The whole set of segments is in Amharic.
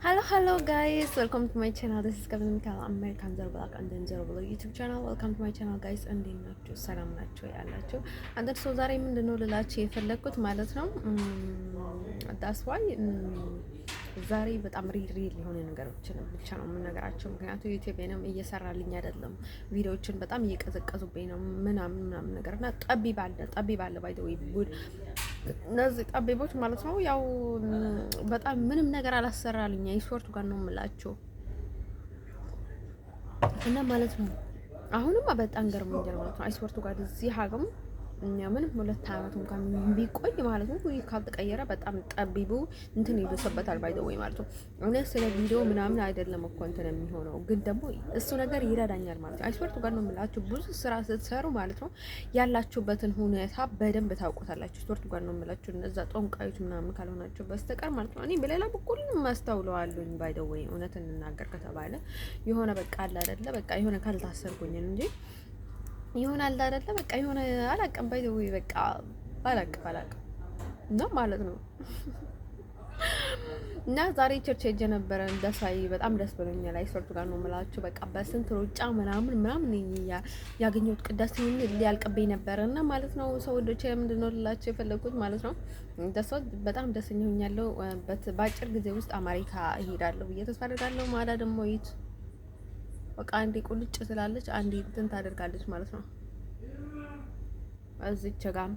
Hello guys, welcome to my channel. This is Kevin Mikal, American Zero Black and then Zero Black YouTube channel. Welcome to my channel guys. እንዴት ናችሁ? ሰላም ናችሁ ያላችሁ? አንተ ሰው ዛሬ ምንድነው ልላችሁ የፈለኩት ማለት ነው that's why ዛሬ በጣም ሪል የሆነ ነገሮችን ብቻ ነው የምነግራችሁ። ምክንያቱም ዩቲዩብንም እየሰራልኝ አይደለም፣ ቪዲዮዎችን በጣም እየቀዘቀዙብኝ ነው ምናምን ነገርና ጠቢ ባለ ባይ ዘ ወይ እነዚህ ጠቢቦች ማለት ነው ያው በጣም ምንም ነገር አላሰራልኝ አይስወርቱ ጋር ነው የምላችሁ እና ማለት ነው አሁንም በጣም ገርሞኛል ማለት ነው አይስወርቱ ጋር እዚህ ሀገም ምንም 2 አመት እንኳን ቢቆይ ማለት ነው ወይ ካልተቀየረ በጣም ጠቢቡ እንትን ይበሰበታል ባይ ዘ ወይ ማለት ነው። እኔ ስለ ቪዲዮ ምናምን አይደለም እኮ እንትን የሚሆነው ግን ደግሞ እሱ ነገር ይረዳኛል ማለት ነው። አይስወርቱ ጋር ነው የምላችሁ ብዙ ስራ ስትሰሩ ማለት ነው ያላችሁበትን ሁኔታ በደንብ ታውቁታላችሁ። አይስወርቱ ጋር ነው የምላችሁ እነዛ ጦንቃዮች ምናምን ካልሆናችሁ በስተቀር ማለት ነው። እኔ በሌላ በኩል ማስተውለዋለሁኝ ባይ ዘ ወይ እውነት እንናገር ከተባለ የሆነ በቃ አለ አይደለ በቃ የሆነ ካልታሰርኩኝ እንጂ ይሆናል አይደለ በቃ የሆነ አላቀም ባይዘው በቃ አላቀም ነው ማለት ነው። እና ዛሬ ቸርች ሄጄ ነበረ እንደሳይ በጣም ደስ ብሎኛል። አይስወርቱ ጋር ነው የምላችሁ በቃ በስንት ሩጫ ምናምን ያገኘሁት ቅዳሴ ሊያልቅብኝ ነበረ እና ማለት ነው ሰዎች ምንድነው ልላችሁ የፈለኩት ማለት ነው በጣም ደስተኛ ሆኛለሁ። በአጭር ጊዜ ውስጥ አሜሪካ እሄዳለሁ ብዬ ተስፋ አደርጋለሁ። ማዳ ደግሞ ይት በቃ አንዴ ቁልጭ ስላለች አንዴ እንትን ታደርጋለች ማለት ነው። እዚች ጋም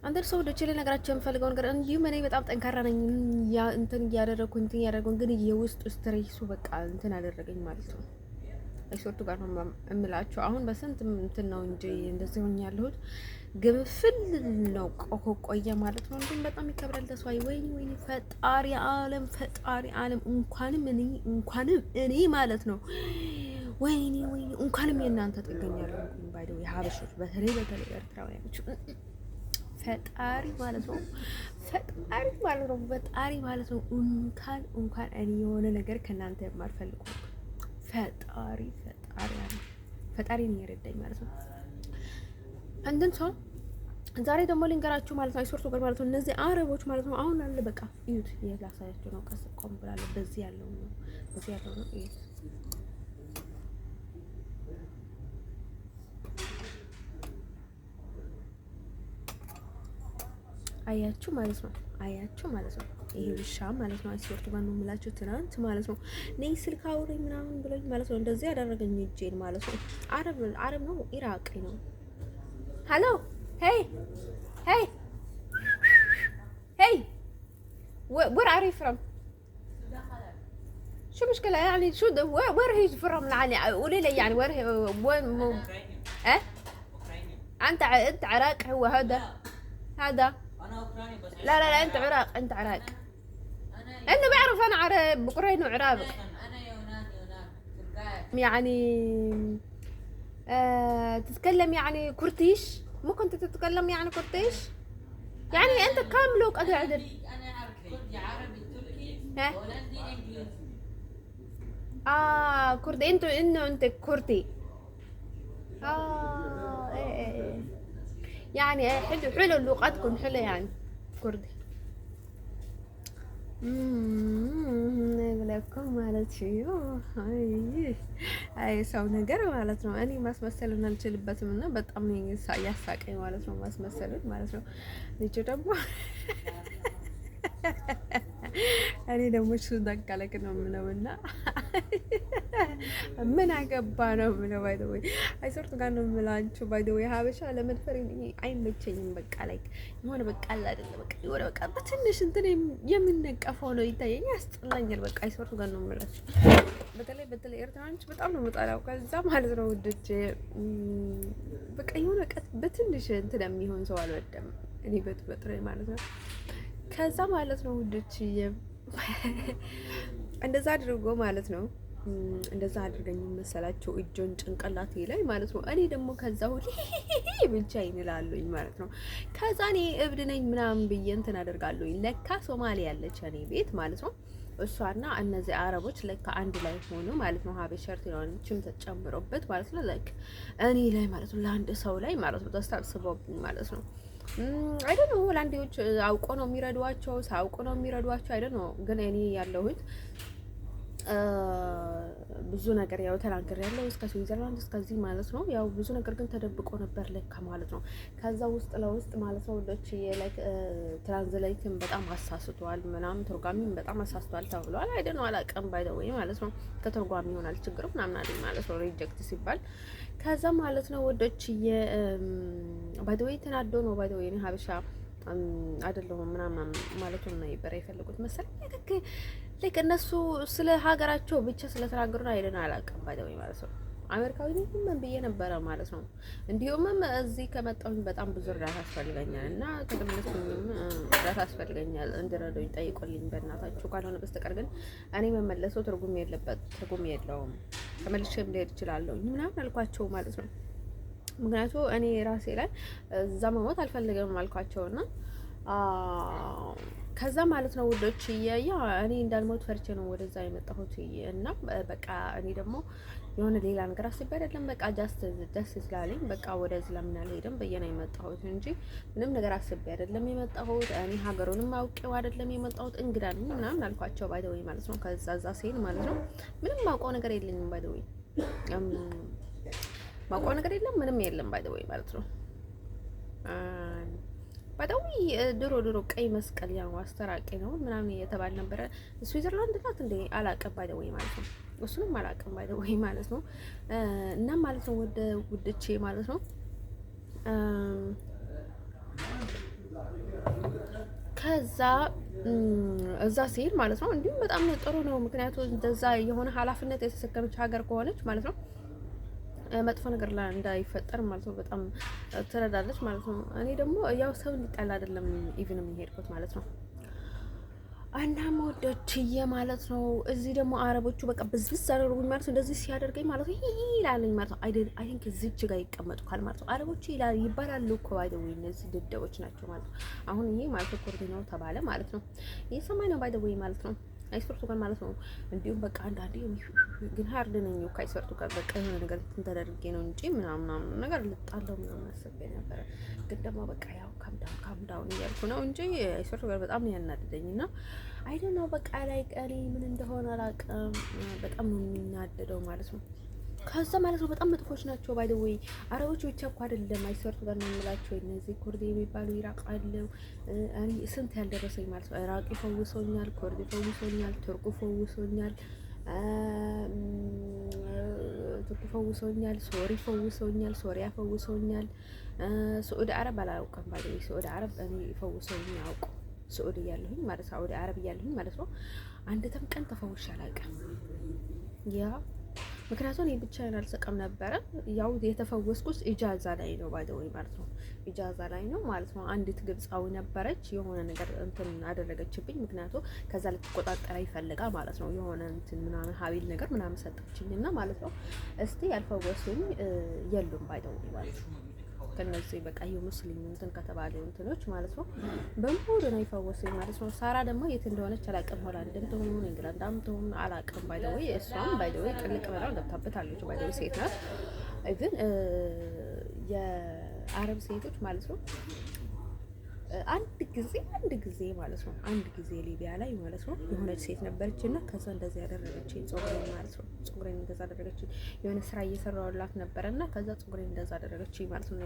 አንተ ሰው ወደ ቸለ ነገራቸው የምፈልገው ነገር እንጂ እኔ በጣም ጠንካራ ነኝ እንትን እያደረኩኝ ግን የውስጥ ስትሬሱ በቃ እንትን አደረገኝ ማለት ነው። አይስወርቱ ጋር ነው እምላችሁ አሁን በስንት እንትን ነው እንጂ እንደዚህ ሆኛለሁት ግብፍል ነው ቆየ ማለት ነው። እንዴ በጣም ይከብራል። ተስዋይ ወይኔ ፈጣሪ ዓለም እንኳንም እኔ ማለት ነው ወይኔ እንኳንም የእናንተ ጥገኛለሁ ባይደው የሀበሾች በተለይ ኤርትራውያኖች ፈጣሪ ማለት ነው እንኳን እኔ የሆነ ነገር ከእናንተ የማልፈልጉ ፈጣሪ ነው የረዳኝ ማለት ነው። አንድን ሰው ዛሬ ደግሞ ልንገራችሁ ማለት ነው አይስወርቱ ጋር ማለት ነው እነዚህ አረቦች ማለት ነው አሁን አለ በቃ እዩት የላሳያችሁ ነው ቀስ ቆም ብላለ በዚህ ያለው ነው እዩት አያችሁ ማለት ነው ይሄ ውሻ ማለት ነው አይስወርቱ ጋር ነው የምላችሁ ትናንት ማለት ነው ነይ ስልክ አውሪኝ ምናምን ብሎኝ ማለት ነው እንደዚህ ያደረገኝ እጄን ማለት ነው አረብ ነው ኢራቂ ነው Hello. Hey. Where are you from? شو مشكلة يعني شو where he from يعني قولي لي يعني وين ايه انت عراق هو هذا انا اوكراني بس لا انت عراق انا بعرف انا عرب اوكراني وعراق انا يونان يعني تتكلم يعني كرتيش ممكن تتكلم يعني كرتيش يعني انت كم لغة قادر انا كردي عربي تركي هولندي انجليزي كردي انت كردي ايه يعني حلو لغتكم حلو يعني كردي ለኩም ማለት አይ ሰው ነገር ማለት ነው። እኔ ማስመሰልን አልችልበትም እና በጣም ያሳቀኝ ማለት ነው ማስመሰልን ማለት ነው። ልጅ ደግሞ እኔ ደግሞ እሱ ደጋለክ ነው ምነውና ምን አገባ ነው ምነው ባይ ዘ ወይ አይስወርቱ ጋር ነው የምላችሁ ባይ ዘ ወይ ሀበሻ ለመድፈር አይመቸኝም። በቃ ላይ የሆነ በቃ አለ አይደለ በቃ የሆነ በቃ በትንሽ እንትን የሚነቀፈው ነው ይታየኝ ያስጠላኛል። በቃ አይስወርቱ ጋር ነው የምላችሁ በተለይ ኤርትራኖች በጣም ነው የምጠላው። ከዛ ማለት ነው ውዶች በቃ የሆነ ቀጥ በትንሽ እንትን የሚሆን ሰው አልወደም እኔ በጥሬ ማለት ነው። ከዛ ማለት ነው ውዶች እንደዛ አድርጎ ማለት ነው እንደዛ አድርገኝ መሰላቸው እጆን ጭንቅላቴ ላይ ማለት ነው። እኔ ደግሞ ከዛ ሁሉ ብቻ ይንላሉኝ ማለት ነው። ከዛ እኔ እብድ ነኝ ምናምን ብዬ እንትን አደርጋለሁኝ። ለካ ሶማሌ ያለች እኔ ቤት ማለት ነው እሷና እነዚህ አረቦች ለካ አንድ ላይ ሆኖ ማለት ነው ሀበሻ ትለዋለችም ተጨምሮበት ማለት ነው ለክ እኔ ላይ ማለት ነው ለአንድ ሰው ላይ ማለት ነው ተስተብስበውብኝ ማለት ነው አይደል ነው ሆላንዴዎች አውቆ ነው የሚረዷቸው፣ ሳውቆ ነው የሚረዷቸው አይደል ነው። ግን እኔ ያለሁት ብዙ ነገር ያው ተናገር ያለው እስከ ስዊዘርላንድ እስከዚህ ማለት ነው። ያው ብዙ ነገር ግን ተደብቆ ነበር ለካ ማለት ነው። ከዛ ውስጥ ለውስጥ ማለት ነው ወዶች የላይክ ትራንስሌትም በጣም አሳስቷል ምናምን ተርጓሚም በጣም አሳስቷል ተብሏል። አይደል ነው አላውቅም ባይ ዘ ወይ ማለት ነው። ከተርጓሚ ይሆናል ችግሩ ምናምን አይደል ማለት ነው ሪጀክት ሲባል ከዛ ማለት ነው ወዶች ባይ ዘ ወይ ተናዶ ነው ባይ ዘ ወይ ሀበሻ አይደለሁም ምናምን ማለቱን ነው ነበር የፈለጉት መሰለኝ። ልክ እነሱ ስለ ሀገራቸው ብቻ ስለተናገሩ ነው አይደል አላውቅም ባይደው ማለት ነው። አሜሪካዊ ምን ብዬ ነበረ ማለት ነው። እንዲሁም እዚህ ከመጣሁኝ በጣም ብዙ እርዳታ ያስፈልገኛል እና ከተመለስኩኝም እርዳታ ያስፈልገኛል እንድረዱኝ ጠይቁልኝ በእናታችሁ። ካልሆነ በስተቀር ግን እኔ መመለሰው ትርጉም የለውም ተመልሼም ልሄድ እችላለሁ ምናምን አልኳቸው ማለት ነው። ምክንያቱ እኔ ራሴ ላይ እዛ መሞት አልፈልግም አልኳቸውና ከዛ ማለት ነው ውዶች ያ እኔ እንዳልሞት ፈርቼ ነው ወደዛ የመጣሁት እና በቃ እኔ ደግሞ የሆነ ሌላ ነገር አስቤ አይደለም በቃ ጃስት ስላለኝ በቃ ወደዚህ ለምን አልሄድም ብዬ ነው የመጣሁት እንጂ ምንም ነገር አስቤ አይደለም የመጣሁት። እኔ ሀገሩንም አውቄው አይደለም የመጣሁት እንግዳ ነኝ ምናምን አልኳቸው ባይ ዘ ወይ ማለት ነው። ከዛ እዛ ሲሄድ ማለት ነው ምንም ማውቀው ነገር የለኝም ባይ ዘ ወይ ማውቀው ነገር የለም ምንም የለም ባይ ዘ ወይ ማለት ነው። በጣም ድሮ ቀይ መስቀል ያው አስተራቂ ነው ምናምን እየተባለ ነበረ። ስዊዘርላንድ ናት እንዴ አላውቅም ባይ ዘ ወይ ማለት ነው። እሱንም አላውቅም ባይ ዘ ወይ ማለት ነው። እና ማለት ነው ወደ ውድቼ ማለት ነው ከዛ እዛ ሲሄድ ማለት ነው እንዲሁም በጣም ጥሩ ነው። ምክንያቱም እንደዛ የሆነ ኃላፊነት የተሰከመች ሀገር ከሆነች ማለት ነው መጥፎ ነገር ላይ እንዳይፈጠር ማለት ነው በጣም ትረዳለች ማለት ነው። እኔ ደግሞ ያው ሰው እንዲጣላ አይደለም ኢቭን የሚሄድኩት ማለት ነው። እና ወዶችዬ ማለት ነው እዚህ ደግሞ አረቦቹ በቃ ብዝብዝ አደረጉኝ ማለት ነው። እንደዚህ ሲያደርገኝ ማለት ነው ይላልኝ ማለት ነው። አይ ቲንክ እዚች ጋር ይቀመጡካል ማለት ነው። አረቦቹ ይባላሉ እኮ ባይደው እነዚህ ድደቦች ናቸው ማለት ነው። አሁን ይሄ ማለት ነው ኮርዲናው ተባለ ማለት ነው። ይሄ ሰማይ ነው ባይደው ማለት ነው። አይስፈርቱ ጋር ማለት ነው። እንዲሁም በቃ አንዳንዴ ግን ሀርድ ነኝ ከአይስፈርቱ ጋር በቃ የሆነ ነገር ተደርጌ ነው እንጂ ምናምን ነገር ልጣለው ምናምን አስቤ ነበረ። ግን ደግሞ በቃ ያው ካምዳውን እያልኩ ነው እንጂ አይስፈርቱ ጋር በጣም ነው ያናደደኝ እና አይደል ነው በቃ ላይ ቀሪ ምን እንደሆነ አላውቅም። በጣም ነው የሚናደደው ማለት ነው። ከዛ ማለት ነው በጣም መጥፎች ናቸው ባይ ዘ ወይ አረቦች ብቻ እኮ አይደለም አይሰርቱ ጋር ነው የምላቸው። እነዚህ ኩርድ የሚባሉ ኢራቅ አለው እኔ ስንት ያልደረሰኝ ማለት ነው። ኢራቅ ፈውሶኛል፣ ኩርድ ፈውሶኛል፣ ቱርኩ ፈውሶኛል፣ ሶሪ ፈውሶኛል፣ ሶሪያ ፈውሶኛል። ሳዑዲ አረብ አላውቅም ባይ ዘ ወይ ሳዑዲ አረብ እኔ ፈውሶኝ ያውቁ ሳዑዲ ያለሁኝ ማለት ሳዑዲ አረብ ያለሁኝ ማለት ነው አንድ ቀን ተፈውሼ አላውቅም ያ ምክንያቱም እኔ ብቻዬን አልሰቀም ነበረ። ያው የተፈወስኩት ኢጃዛ ላይ ነው ባይ ዘ ወይ ማለት ነው። ኢጃዛ ላይ ነው ማለት ነው። አንዲት ግብጻዊ ነበረች የሆነ ነገር እንትን አደረገችብኝ። ምክንያቱም ከዛ ልትቆጣጠራ ይፈልጋ ማለት ነው። የሆነ እንትን ምናምን ሀቢል ነገር ምናምን ሰጠችኝና ማለት ነው። እስቲ ያልፈወሱኝ የሉም ባይ ዘ ወይ ማለት ነው። ከነዚህ በቃ የሙስሊም እንትን ከተባለው እንትኖች ማለት ነው በሙሉ ነው ይፈወሰኝ ማለት ነው። ሳራ ደግሞ የት እንደሆነች አላውቅም። ሆላንድም ትሆን እንግላንዳም ትሆን አላውቅም። ባይ ዘ ወይ እሷም ባይ ዘ ወይ ጥልቅ ብላ ገብታበታለች። ባይ ዘ ወይ ሴት ናት። ግን የአረብ ሴቶች ማለት ነው አንድ ጊዜ ማለት ነው አንድ ጊዜ ሊቢያ ላይ ማለት ነው የሆነች ሴት ነበረችና ከዛ እንደዚህ ያደረገችኝ ጾግሬን ማለት ነው ጾግሬን እንደዛ አደረገችኝ። የሆነ ስራ እየሰራሁላት ነበርና ከዛ ጾግሬን እንደዛ አደረገችኝ ማለት ነው።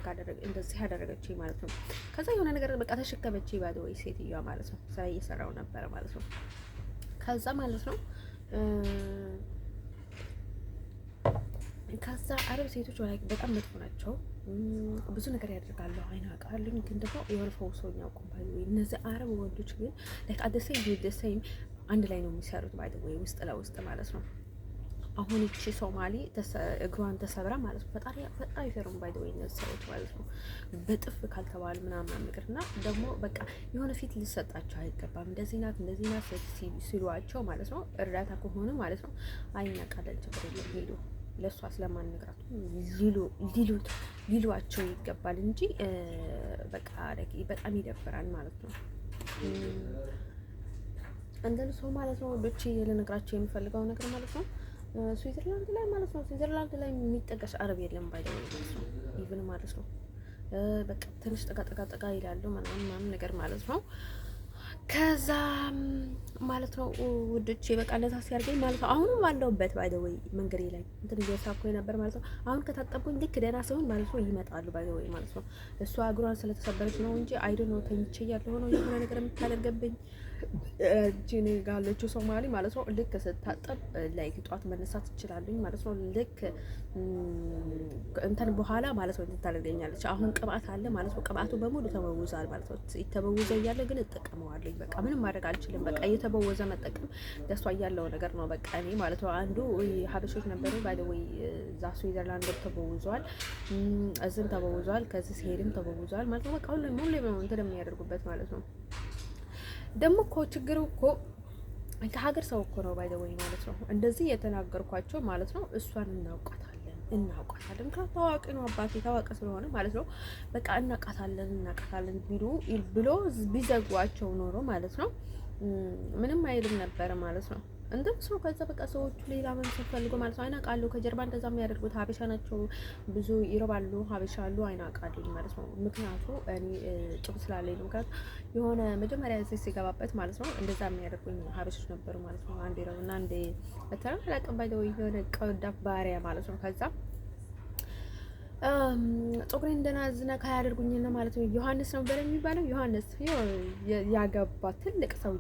እንደዚህ ያደረገችኝ ማለት ነው። ከዛ የሆነ ነገር በቃ ተሸከመችኝ ባይ ዘ ወይ ሴትዮዋ ማለት ነው። ስራ እየሰራሁ ነበር ማለት ነው። ከዛ ማለት ነው ከዛ አረብ ሴቶች በጣም መጥፎ ናቸው። ብዙ ነገር ያደርጋሉ አይናቃሉኝ። ግን ደግሞ የሆነ ፈውሶኝ ያውቁም ባይ ወይ እነዚህ አረብ ወንዶች ግን ላይክ አደሰኝ አንድ ላይ ነው የሚሰሩት ባይ ወይ ውስጥ ለውስጥ ማለት ነው። አሁን እቺ ሶማሊ እግሯን ተሰብራ ማለት ነው ፈጣሪ ይፈሩም ባይ ወይ እነዚህ ሰዎች ማለት ነው። በጥፍ ካልተባለ ምናምን ነገርና ደግሞ በቃ የሆነ ፊት ሊሰጣቸው አይገባም። እንደዚህ ናት ሲሏቸው ማለት ነው እርዳታ ከሆነ ማለት ነው አይናቃለን ችግር የለም ሄዱ ለሷ ስለማንነግራቱ ሊሏቸው ይገባል እንጂ በቃ በጣም ይደብራል ማለት ነው። እንደዚህ ሰው ማለት ነው ወዶቼ ልነግራቸው የሚፈልገው ነገር ማለት ነው ስዊዘርላንድ ላይ ማለት ነው ስዊዘርላንድ ላይ የሚጠቀስ አረብ የለም ባይ ዘ ወይ ማለት ነው ኢቭን ማለት ነው በቃ ትንሽ ጠቃ ይላሉ ምናምን ነገር ማለት ነው። ከዛ ማለት ነው ውዶቼ በቃ እንደዛ ሲያርገኝ ማለት ነው። አሁንም አለሁበት ባይ ዘ ወይ መንገዴ ላይ እንትን እየሳኩ ነበር ማለት ነው። አሁን ከታጠብኩኝ ልክ ደህና ሲሆን ማለት ነው ይመጣሉ ባይ ዘ ወይ ማለት ነው። እሷ እግሯን ስለተሰበረች ነው እንጂ አይዶ ነው ተኝቼ እያለሁ ነው የሆነ ነገር የምታደርገብኝ ጂኔ ጋለችው ሶማሊ ማለት ነው። ልክ ስታጠብ ላይክ ጧት መነሳት ትችላለኝ ማለት ነው። ልክ እንትን በኋላ ማለት ነው ታደርገኛለች። አሁን ቅባት አለ ማለት ነው። ቅባቱ በሙሉ ተበውዟል ማለት ነው። የተበወዘ እያለ ግን እጠቀመዋለኝ። በቃ ምንም ማድረግ አልችልም። በቃ እየተበወዘ መጠቀም ደሷ ያለው ነገር ነው። በቃ እኔ ማለት ነው አንዱ ሀበሾች ነበሩ ባይ ዘ ወይ እዛ ስዊዘርላንድ ተበውዟል፣ እዝም ተበውዟል፣ ከዚህ ሲሄድም ተበውዟል ማለት ነው። በቃ ሁሉም እንትን የሚያደርጉበት ማለት ነው። ደግሞ እኮ ችግሩ እኮ ከሀገር ሰው እኮ ነው ባይ ዘ ወይ ማለት ነው። እንደዚህ የተናገርኳቸው ማለት ነው። እሷን እናውቃታለን። ምክንያቱም ታዋቂ ነው አባቴ ታዋቂ ስለሆነ ማለት ነው። በቃ እናውቃታለን ብሎ ቢዘጓቸው ኖሮ ማለት ነው ምንም አይልም ነበረ ማለት ነው። እንደም ሰው ከዛ በቃ ሰዎቹ ሌላ መንሰብ ፈልጎ ማለት ነው አይናቃሉ። ከጀርባ እንደዛ የሚያደርጉት ሀበሻ ናቸው። ብዙ ይረባሉ ሀበሻ አሉ አይናቃሉ ማለት ነው። ምክንያቱ እኔ ጭብ ስላለኝ ነው። ምክንያቱ የሆነ መጀመሪያ ሲገባበት ማለት ነው እንደዛ የሚያደርጉኝ ሀበሾች ነበሩ ማለት ነው። አንዴ ነው እና አንዴ በተራ አላቀባይ የሆነ ቀዳፍ ባሪያ ማለት ነው። ከዛ ፀጉሬን እንደናዝና ካያደርጉኝና ማለት ነው። ዮሐንስ ነበር የሚባለው ዮሐንስ ያገባ ትልቅ ሰው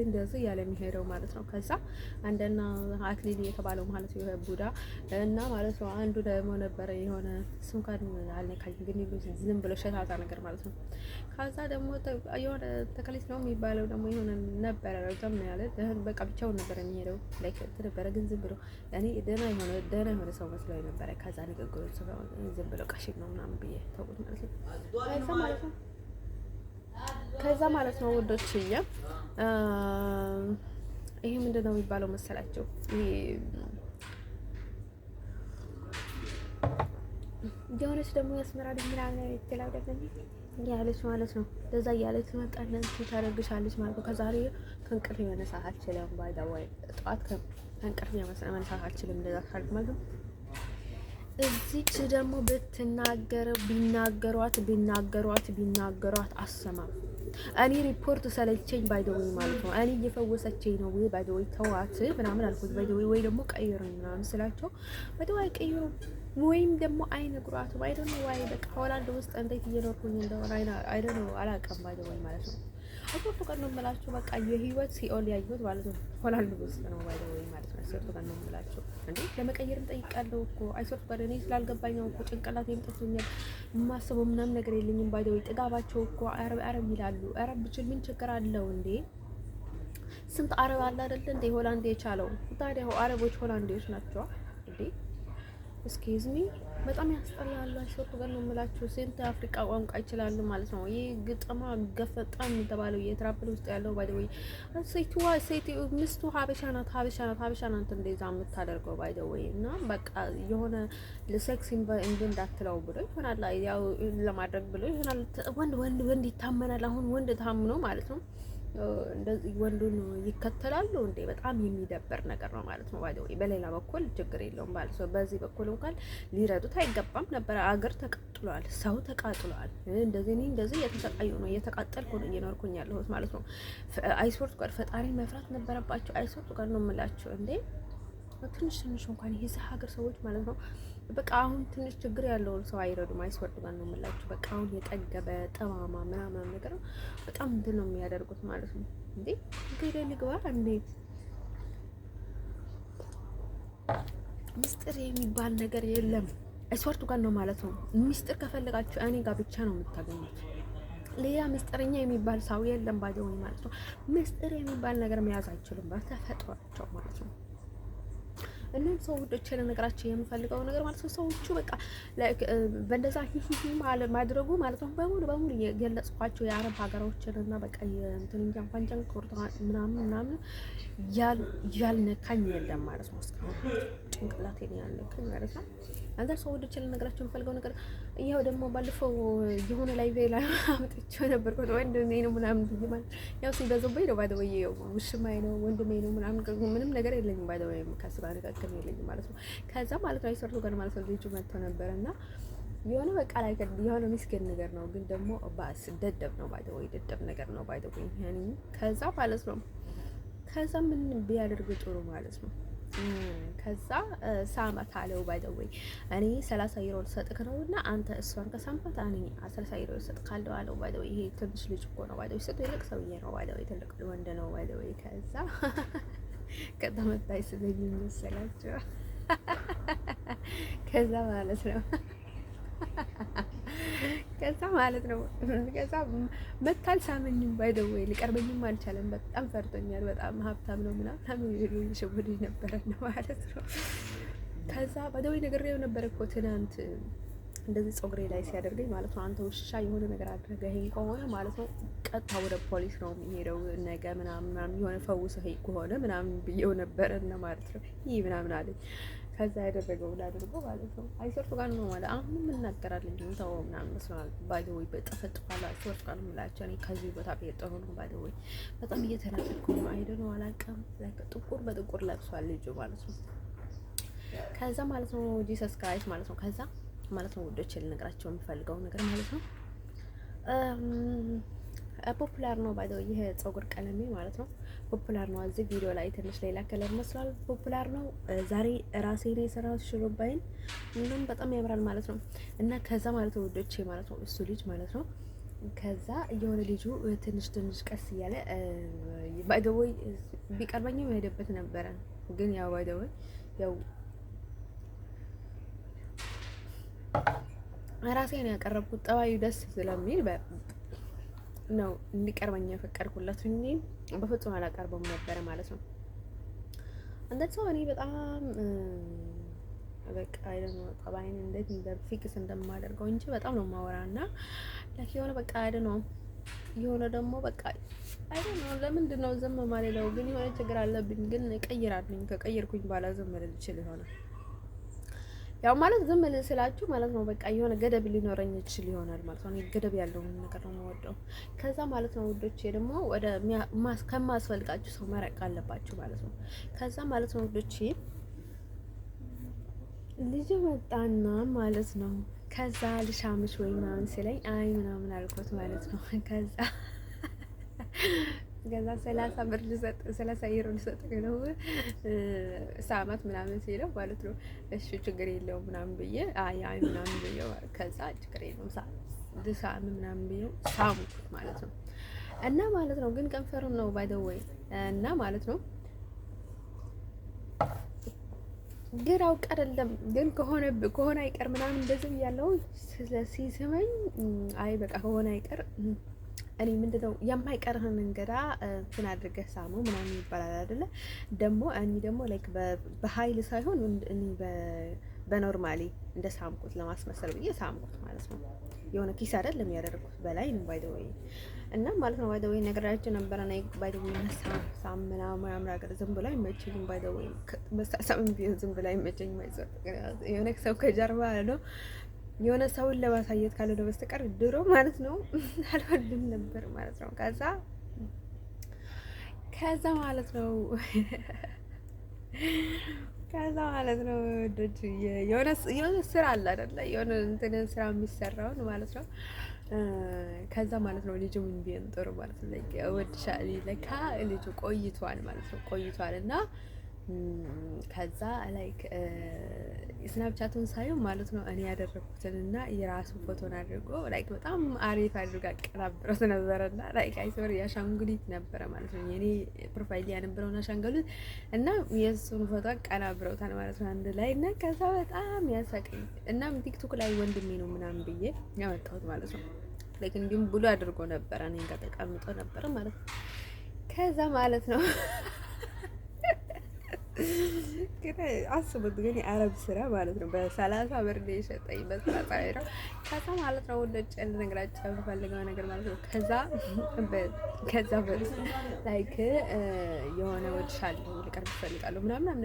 እንደዚህ ያለ የሚሄደው ማለት ነው። ከዛ አንደና አክሊል የተባለው ማለት ነው ቡዳ እና ማለት ነው። አንዱ ደግሞ ነበረ የሆነ ስም ካድ አልነካኝ ግን ዝም ብሎ ሸታታ ነገር ማለት ነው። ከዛ ደግሞ የሆነ ተከሊት ነው የሚባለው ደግሞ የሆነ ነበረ ረጅም ነው ያለ በቃ ብቻውን ነበር የሚሄደው ላይክ ነበረ ግን ዝም ብሎ እኔ ደህና የሆነ ሰው መስሎኝ ነበረ። ከዛ ንግግሩ ዝም ብሎ ቀሽም ነው ምናምን ብዬ ተውት ማለት ነው። ከዛ ማለት ነው ወዶችዬ ይሄ ምንድን ነው የሚባለው መሰላቸው? ይሄ የሆነች ደግሞ ያስመራል ምናምን ይችላል ደግሞ ያለች ማለት ነው። ለዛ ያለች ትመጣለን ታደርግሻለች ማለት ነው። ከዛሬ ከእንቅልፍ መነሳት አልችልም ባይ ዘ ወይ ጠዋት ከእንቅልፍ መነሳት አልችልም እንደዛ ካልኩ ማለት ነው። እዚች ደግሞ ብትናገረው ቢናገሯት አሰማም። እኔ ሪፖርት ሰለቸኝ ባይ ዘ ወይ ማለት ነው። እኔ እየፈወሰችኝ ነው ባይ ዘ ወይ ተዋት ምናምን አልኩት ባይ ዘ ወይ ደግሞ ቀይሩኝ ምናምን ስላቸው ባይ ዘ ወይ ቀይሩ ወይም ደግሞ አይነግሯትም። አይ ዶንት ኖ ዋይ በቃ ሆላንድ ውስጥ እንዴት እየኖርኩኝ እንደሆነ አይ ዶንት ኖ አላውቅም ባይ ዘ ወይ ማለት ነው። አይሶርቱ ቀን ነው የምላችሁ በቃ የህይወት ሲኦል ያየሁት ማለት ነው ሆላንድ ውስጥ ነው ባይ ዘ ወይ ማለት ነው። አይሶርቱ ቀን ነው የምላችሁ እንዴ ለመቀየርም ጠይቃለሁ እኮ አይሶርቱ ቀን እኔ ስላልገባኝ ነው እኮ ጭንቅላቴም ጠፍቶኛል። የማስበው ምናምን ነገር የለኝም ባይ ዘ ወይ ጥጋባቸው እኮ አረብ ይላሉ። አረብ ብችል ምን ችግር አለው እንዴ? ስንት አረብ አለ አይደል እንዴ ሆላንድ የቻለው። ታዲያ አረቦች ሆላንዴዎች ናቸው እንዴ? እስኪዝ ሚ በጣም ያስጠላሉ። አይሶርቱ ጋር ነው የምላችሁ። ስንት አፍሪካ ቋንቋ ይችላሉ ማለት ነው። ይሄ ግጥማ ገፈጣም የተባለው የትራፕል ውስጥ ያለው ባይ ዘ ወይ ሴት ሚስቱ ሀበሻ ናት እንደዛ የምታደርገው ባይ ዘ ወይ እና በቃ የሆነ ለሴክስ እንዳትለው ብሎ ይሆናል ያው ለማድረግ ብሎ ይሆናል። ወንድ ይታመናል። አሁን ወንድ ታምኖ ማለት ነው እንደዚህ ወንዱን ይከተላሉ እንዴ? በጣም የሚደበር ነገር ነው ማለት ነው። ባይደው በሌላ በኩል ችግር የለውም ማለት ነው። በዚህ በኩል እንኳን ሊረዱት አይገባም ነበር። አገር ተቃጥሏል፣ ሰው ተቃጥሏል። እንደዚህ እየተሰቃዩ ነው፣ እየተቃጠልኩ ነው እየኖርኩኝ ያለሁት ማለት ነው። አይሶርት ጋር ፈጣሪ መፍራት ነበረባቸው። አይሶርት ጋር ነው የምላቸው እንዴ ትንሽ እንኳን የዚህ ሀገር ሰዎች ማለት ነው በቃ አሁን ትንሽ ችግር ያለውን ሰው አይረዱም። አይስወርድ ጋር ነው የምላችሁ። በቃ አሁን የጠገበ ጠማማ ምናምን ነገር ነው በጣም እንትን ነው የሚያደርጉት ማለት ነው። እንዴ ገደል ልግባ እንዴ? ምስጢር የሚባል ነገር የለም። አይስወርድ ጋር ነው ማለት ነው። ምስጢር ከፈለጋችሁ እኔ ጋር ብቻ ነው የምታገኙት። ሌላ ምስጢረኛ የሚባል ሰው የለም ባይሆን ማለት ነው። ምስጢር የሚባል ነገር መያዝ አይችሉም በተፈጥሯቸው ማለት ነው። እናም ሰው ወዶች ለነገራቸው የምፈልገው ነገር ማለት ነው ሰዎቹ በቃ በእንደዛ ሂሂሂ ማድረጉ ማለት ነው በሙሉ የገለጽኳቸው የአረብ ሀገሮችን እና በቃ እንትን እንኳን ኮርታ ምናምን ያልነካኝ የለም ማለት ነው። እስካሁን ጭንቅላቴን ያልነካኝ ማለት ነው። አንተ ሰው ወዶች ለነገራቸው የምፈልገው ነገር ይሄው ደግሞ ባለፈው የሆነ ላይ ቬላ አምጥቼው ነበርኩት ወንድሜ ነው ምናምን ብዬ ማለት ያው ሲበዛብኝ ነው ባይ ዘ ወይ ውሽማዬ ነው ወንድሜ ነው ምናምን ምንም ነገር የለኝም ባይ ዘ ወይ ከስራ ነገር የለኝም ማለት ነው። ከዛ ማለት ነው አይሰርቱ ጋር ማለት ነው ልጁ መጥቶ ነበርና የሆነ በቃ ላይ የሆነ ምስኪን ነገር ነው፣ ግን ደግሞ ባስ ደደብ ነው ባይ ዘ ወይ ደደብ ነገር ነው ባይ ዘ ወይ ያኔ ከዛ ማለት ነው። ከዛ ምን ቢያደርግ ጥሩ ማለት ነው። ከዛ ሳመት አለው ባይ ዘ ወይ እኔ 30 ዩሮ ልሰጥክ ነው እና አንተ እሷን ከሳምፓት እኔ 30 ዩሮ ልሰጥካለሁ አለው ባይ ዘ ወይ። ይሄ ትንሽ ልጅ እኮ ነው ባይ ዘ ወይ ሰው ትልቅ ሰውዬ ነው ባይ ዘ ወይ ትልቅ ወንድ ነው ባይ ዘ ወይ። ከዛ ከተመታይ ስለኝ መሰላችሁ ከዛ ማለት ነው ከዛ ማለት ነው ከዛ መታል ሳመኝም ባይ ዘ ወይ ሊቀርበኝም አልቻለም። በጣም ፈርቶኛል። በጣም ሀብታም ነው ምናምን ይሸውድ ነበር ነው ማለት ነው። ከዛ ባይ ዘ ወይ ነግሬው ነበር እኮ ትናንት እንደዚህ ፀጉሬ ላይ ሲያደርገኝ ማለት ነው። አንተ ውሻ የሆነ ነገር አድርገኸኝ ከሆነ ማለት ነው ቀጥታ ወደ ፖሊስ ነው የሚሄደው ነገ ምናምን የሆነ ፈውሰኸኝ ከሆነ ምናምን ብዬው ነበር እና ማለት ነው ይህ ምናምን አለኝ። ከዛ ያደረገው ላድርጎ ማለት ነው። አይሰርቱ ጋር ነው ማለት አሁንም እናገራለን እንዴ ተው ምናምን መስሏል ባይ ዘ ወይ በጠፈጥፋላ ሶርት ጋር ምላቸው እኔ ከዚህ ቦታ በየጠሩ ነው ባይ ዘ ወይ በጣም እየተናደድኩ ነው። አይደል ነው አላውቅም። ጥቁር በጥቁር ለብሷል ልጁ ማለት ነው። ከዛ ማለት ነው ጂሰስ ክራይስት ማለት ነው። ከዛ ማለት ነው ወዶች ልነግራቸው የምፈልገው ነገር ማለት ነው ፖፑላር ነው ባይ ዘ ወይ ይሄ ፀጉር ቀለሜ ማለት ነው ፖፑላር ነው። እዚህ ቪዲዮ ላይ ትንሽ ሌላ ከለር መስሏል። ፖፑላር ነው። ዛሬ ራሴ ላይ የሰራሁት ሽሩባይን ምንም በጣም ያምራል ማለት ነው። እና ከዛ ማለት ነው ወዶቼ ማለት ነው እሱ ልጅ ማለት ነው ከዛ የሆነ ልጁ ትንሽ ቀስ እያለ ባይ ዘ ወይ ቢቀርበኝም ሄደበት ነበረ። ግን ያው ባይ ዘ ወይ ያው ራሴ ነው ያቀረብኩት ጠባዩ ደስ ስለሚል ነው እንዲቀርበኝ የፈቀድኩለት እንጂ በፍጹም አላቀርበውም ነበረ ማለት ነው። እንደዛ እኔ በጣም በቃ አይደለም ጠባይን እንዴት ፊክስ እንደማደርገው እንጂ በጣም ነው ማወራና ለኪ የሆነ በቃ አይደለም የሆነ ደግሞ በቃ አይደለም ለምንድን ነው ዝም ማለለው? ግን የሆነ ችግር አለብኝ። ግን እቀይራለሁ። ከቀየርኩኝ በኋላ ዝም ልል ይችላል ይሆናል ያው ማለት ዝም ልል ስላችሁ ማለት ነው በቃ የሆነ ገደብ ሊኖረኝ ይችል ይሆናል ማለት ነው። ገደብ ያለው ነገር ነው የምወደው። ከዛ ማለት ነው ውዶቼ ደግሞ ወደ ከማስፈልጋችሁ ሰው መረቅ አለባችሁ ማለት ነው። ከዛ ማለት ነው ውዶቼ ልጅ መጣና ማለት ነው ከዛ ልሻምሽ ወይ ምናምን ሲለኝ አይ ምናምን አልኩት ማለት ነው። ከዛ 30 ብር ልሰጥ 30 ዩሮ ልሰጥ ነው ሳማት ምናምን ሲለው ማለት ነው እሺ ችግር የለውም ምናምን ብዬ አይ ምናምን ብዬ ከዛ ችግር የለውም ሳም ምናምን ብዬ ሳሙት ማለት ነው። እና ማለት ነው ግን ከንፈሩን ነው ባይ ዘ ወይ እና ማለት ነው ግን አውቅ አይደለም ግን ከሆነ አይቀር ምናምን እንደዚህ ያለው ሲስመኝ አይ በቃ ከሆነ አይቀር እኔ ምንድነው የማይቀርህን እንገዳ እንትን አድርገህ ሳመው ምናምን ይባላል አይደለ? ደግሞ እኔ ደግሞ ላይክ በኃይል ሳይሆን እኔ በኖርማሊ እንደ ሳምኩት ለማስመሰል ብዬ ሳምኩት ማለት ነው። የሆነ ኪስ አይደለም ያደረኩት በላይ ነው ባይ ዘ ወይ እና ማለት ነው ባይ ዘ ወይ ነገራችን ነበር እና ባይ ዘ ወይ ሳም ምናምን ያምራገር ዝም ብሎ አይመቸኝም ባይ ዘ ወይ መሳሳም ቢሆን ዝም ብሎ አይመቸኝም አይዘር የሆነ ሰው ከጀርባ ነው የሆነ ሰውን ለማሳየት ካልሆነ በስተቀር ድሮ ማለት ነው አልወድም ነበር ማለት ነው። ከዛ ማለት ነው ወዶች የሆነ ስራ አለ አይደለ? የሆነ እንትን ስራ የሚሰራውን ማለት ነው። ከዛ ማለት ነው ልጁ ምን ቢሆን ጥሩ ማለት ነው ወድሻል ለካ ልጁ ቆይቷል ማለት ነው ቆይቷል እና ከዛ ላይክ ስናፕቻቱን ሳየው ማለት ነው እኔ ያደረኩትን እና የራሱ ፎቶን አድርጎ ላይክ በጣም አሪፍ አድርጋ አቀናብሮት ነበረና ላይክ አይሶር ያሻንጉሊት ነበረ ማለት ነው የኔ ፕሮፋይል ያነበረውና አሻንጉሊት እና የሱን ፎቶ አቀናብሮታል ማለት ነው አንድ ላይ እና ከዛ በጣም ያሳቀኝ እና ቲክቶክ ላይ ወንድሜ ነው ምናምን ብዬ ያመጣሁት ማለት ነው። ላይክ እንዲሁም ብሎ አድርጎ ነበረ እኔ ጋር ተቀምጦ ነበረ ማለት ነው። ከዛ ማለት ነው ግን አስቡት ግን የአረብ ስራ ማለት ነው በ30 ብር ነው የሸጠኝ በ30 ብር። ከዛ ማለት ነው ወደ ጨል ነገራቸው የምፈልገው ነገር ማለት ነው ከዛ በስ ላይክ የሆነ ወድሻለሁ ልቀርብ እፈልጋለሁ ምናምን